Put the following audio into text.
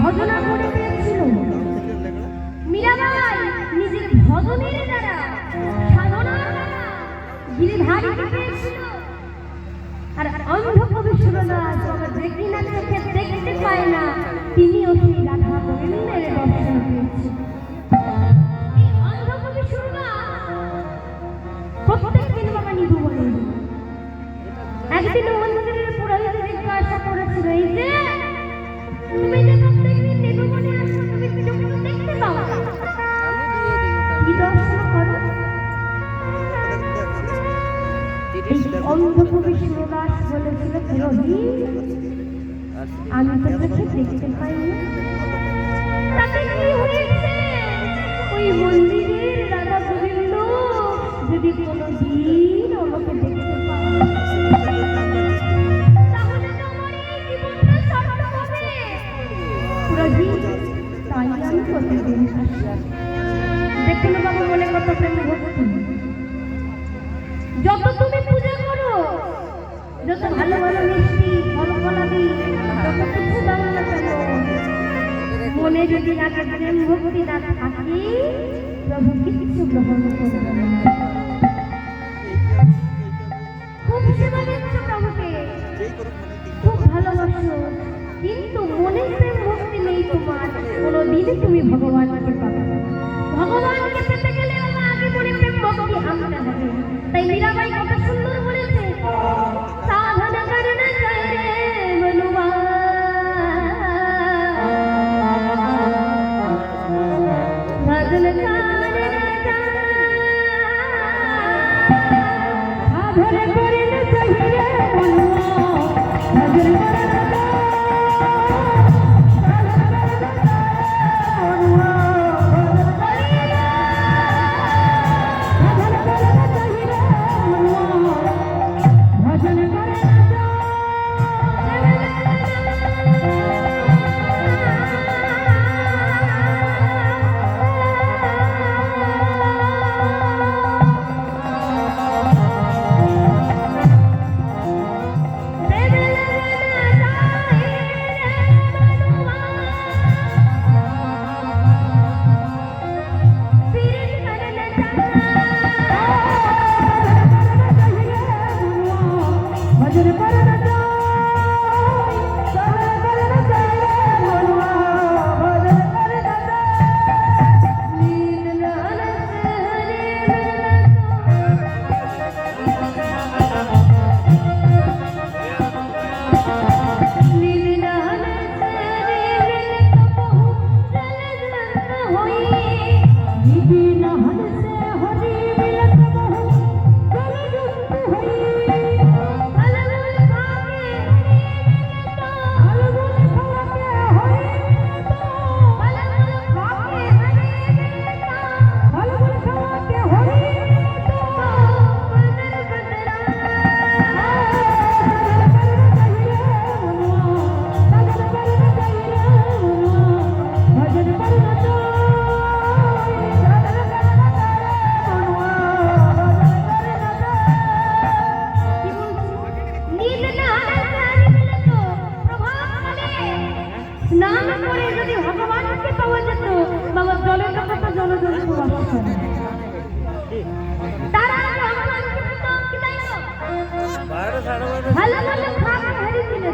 ভজনা করে পেয়েছিল। মীরাবাই নিজের ভজনের দ্বারা সাধনার দ্বারা গিরিধারী পেয়েছিল। আর অন্ধ কবি সুরদাস বাবা দেখি না চোখে দেখতে পায় না, তিনিও সেই রাধা গোবিন্দের দর্শন পেয়েছে। এই অন্ধ কবি সুরদাস প্রত্যেক দিন বাবা নিধু বলেন। একদিন মন্দিরের পুরোহিত জিজ্ঞাসা করেছিল, এই যে তুমি যে প্রত্যেকদিন নিধু বনে আসো, তুমি কিছু দেখতে পাও না, কি দর্শন করো? অন্ধ কবি সুরদাস বলেছিল, আমি তো চোখে দেখতে পাই না। তাতে কি হয়েছে? ওই মন্দিরের রাধা গোবিন্দ যদি কোনোদিন আমাকে দেখতে পায়, তাহলে তো আমার এই জীবনটা সার্থক হবে। তাই আমি প্রতিদিন আসি। দেখুন বাবা, মনে কত প্রেম ভক্তি। যত তুমি পূজা করো, যত ভালো ভালো মিষ্টি ফল ফলাদি যত কিছু দাও না কেন, মনে যদি রাখে প্রেম ভক্তি না থাকে, প্রভু কিছু গ্রহণ করবে না। খুব সেবা দিচ্ছ প্রভুকে, খুব ভালোবাসো, কিন্তু মনে প্রেম ভক্তি নেই তোমার, কোনোদিন তুমি ভগবানকে পাবে না। ভগবানকে পেতে গেলে আগে মনে প্রেম ভক্তি আনতে হবে। তাই মীরাবাই কত সুন্দর বলেছে, সাধনা করনা চাই রে মনুয়া, ভজন করনা চাই, সাধনা করনা চাই রে মনুয়া, ভজন করনা স্নান করে যদি ভগবানকে পাওয়া যেত, বাবা জলের কথা তো জলজন্তু বাস করে। তারা ভগবানকে পেত কি তাই তো? ভালো ভালো খাবার হারিয়ে